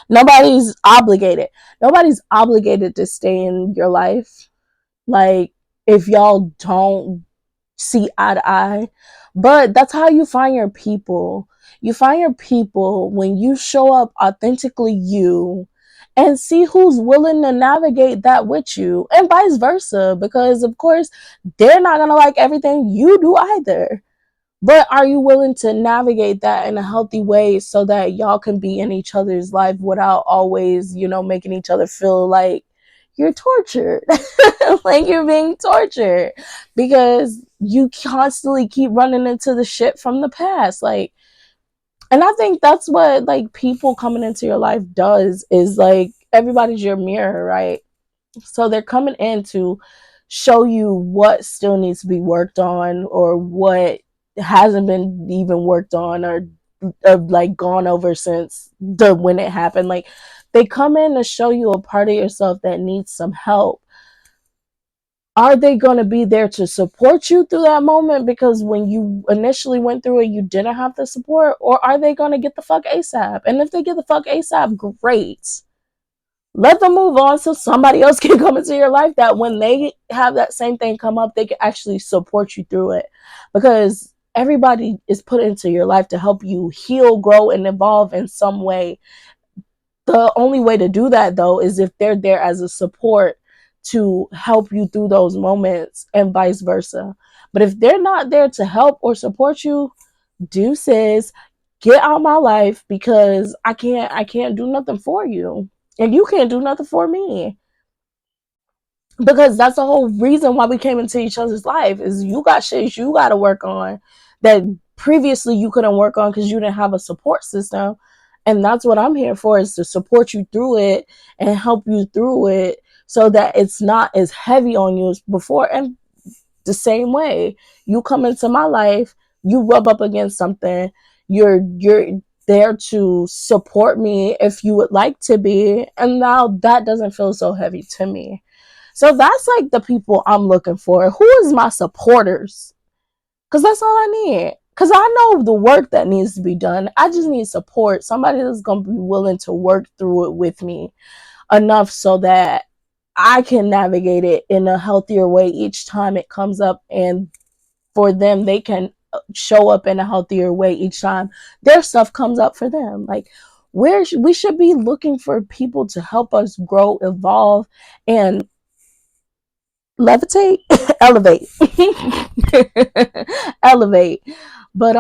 S1: Nobody's obligated. Nobody's obligated to stay in your life. Like, if y'all don't see eye to eye. But that's how you find your people. You find your people when you show up authentically you and see who's willing to navigate that with you, and vice versa, because of course they're not going to like everything you do either. But are you willing to navigate that in a healthy way so that y'all can be in each other's life without always, making each other feel like you're tortured, like you're being tortured because you constantly keep running into the shit from the past. Like, And I think that's what like people coming into your life does, is like everybody's your mirror, right? So they're coming in to show you what still needs to be worked on, or what hasn't been even worked on, or like gone over since the when it happened. Like they come in to show you a part of yourself that needs some help. Are they going to be there to support you through that moment because when you initially went through it you didn't have the support, or are they going to get the fuck ASAP? And if they get the fuck ASAP, great, let them move on so somebody else can come into your life that when they have that same thing come up, they can actually support you through it. Because everybody is put into your life to help you heal, grow, and evolve in some way. The only way to do that, though, is if they're there as a support to help you through those moments, and vice versa. But if they're not there to help or support you, deuces, get out my life, because I can't do nothing for you, and you can't do nothing for me. Because that's the whole reason why we came into each other's life, is you got shit you got to work on that previously you couldn't work on because you didn't have a support system. And that's what I'm here for, is to support you through it and help you through it so that it's not as heavy on you as before. And the same way, you come into my life, you rub up against something, you're there to support me if you would like to be, and now that doesn't feel so heavy to me. So that's like the people I'm looking for. Who is my supporters? Because that's all I need. Because I know the work that needs to be done. I just need support. Somebody that's going to be willing to work through it with me enough so that I can navigate it in a healthier way each time it comes up. And for them, they can show up in a healthier way each time their stuff comes up for them. Like, we should be looking for people to help us grow, evolve, and levitate, elevate, elevate. But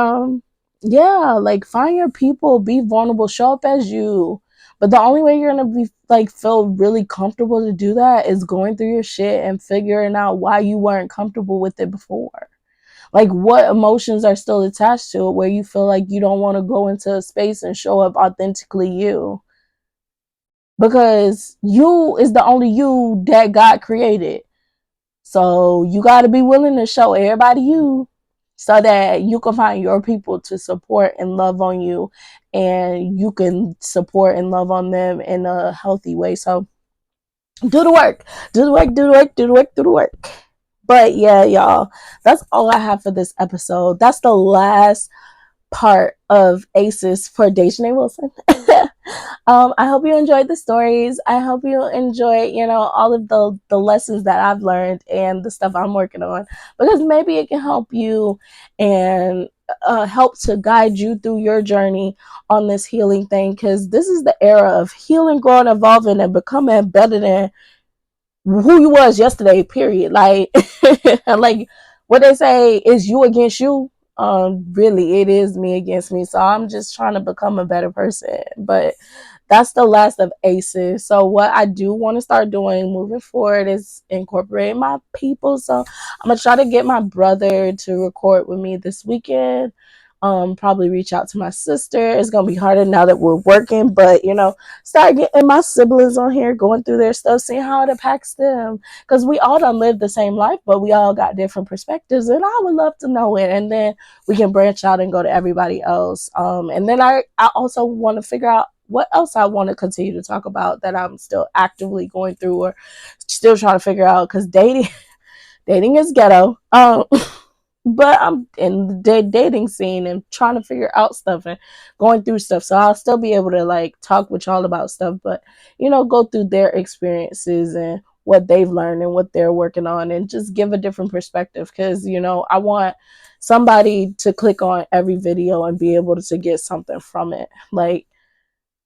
S1: yeah, like find your people, be vulnerable, show up as you. But the only way you're gonna be like feel really comfortable to do that is going through your shit and figuring out why you weren't comfortable with it before. Like what emotions are still attached to it where you feel like you don't want to go into a space and show up authentically you. Because you is the only you that God created. So you got to be willing to show everybody you so that you can find your people to support and love on you, and you can support and love on them in a healthy way. So do the work, do the work, do the work, do the work, do the work. But yeah, y'all, that's all I have for this episode. That's the last part of Aces for Dejanay Wilson. I hope you enjoyed the stories. I hope you enjoy, all of the lessons that I've learned and the stuff I'm working on, because maybe it can help you and help to guide you through your journey on this healing thing. Because this is the era of healing, growing, evolving, and becoming better than who you was yesterday. Period. Like, like what they say is you against you. Really, it is me against me. So I'm just trying to become a better person. But that's the last of Aces. So what I do want to start doing moving forward is incorporating my people. So I'm gonna try to get my brother to record with me this weekend. Probably reach out to my sister. It's gonna be harder now that we're working, but start getting my siblings on here, going through their stuff, seeing how it impacts them. Because we all don't live the same life, but we all got different perspectives, and I would love to know it. And then we can branch out and go to everybody else. And then I also want to figure out what else I want to continue to talk about that I'm still actively going through or still trying to figure out, because dating is ghetto. But I'm in the dating scene and trying to figure out stuff and going through stuff. So I'll still be able to like talk with y'all about stuff, but go through their experiences and what they've learned and what they're working on, and just give a different perspective. Because I want somebody to click on every video and be able to get something from it. Like,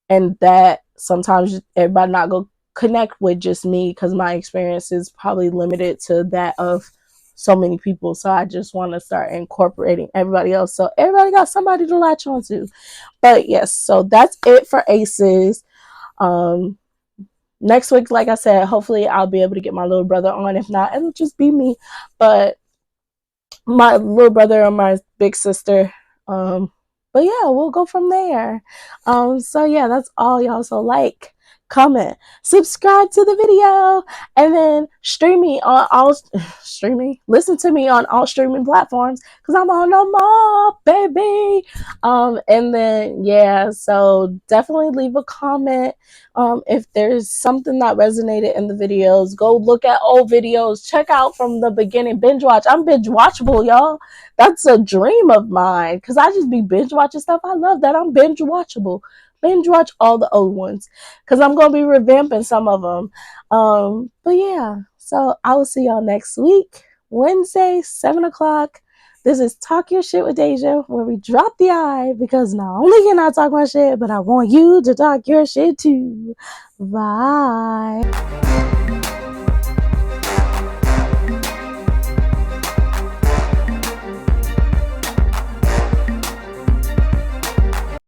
S1: and that sometimes everybody not go connect with just me, because my experience is probably limited to that of so many people. So I just want to start incorporating everybody else, so everybody got somebody to latch on to. But yes, so that's it for Aces. Next week, like I said, hopefully I'll be able to get my little brother on. If not, it'll just be me. But my little brother and my big sister, But yeah, we'll go from there. So yeah, that's all, y'all. So like, comment, subscribe to the video, and then stream me on all streaming. Listen to me on all streaming platforms because I'm on them all, baby. And then yeah, so definitely leave a comment. If there's something that resonated in the videos, go look at old videos. Check out from the beginning. Binge watch. I'm binge watchable, y'all. That's a dream of mine because I just be binge watching stuff. I love that. I'm binge watchable. Binge watch all the old ones because I'm gonna be revamping some of them. But yeah, so I will see y'all next week, Wednesday, 7 o'clock. This is Talk Your Shit with Deja, where we drop the I because not only can I talk my shit, but I want you to talk your shit too. Bye.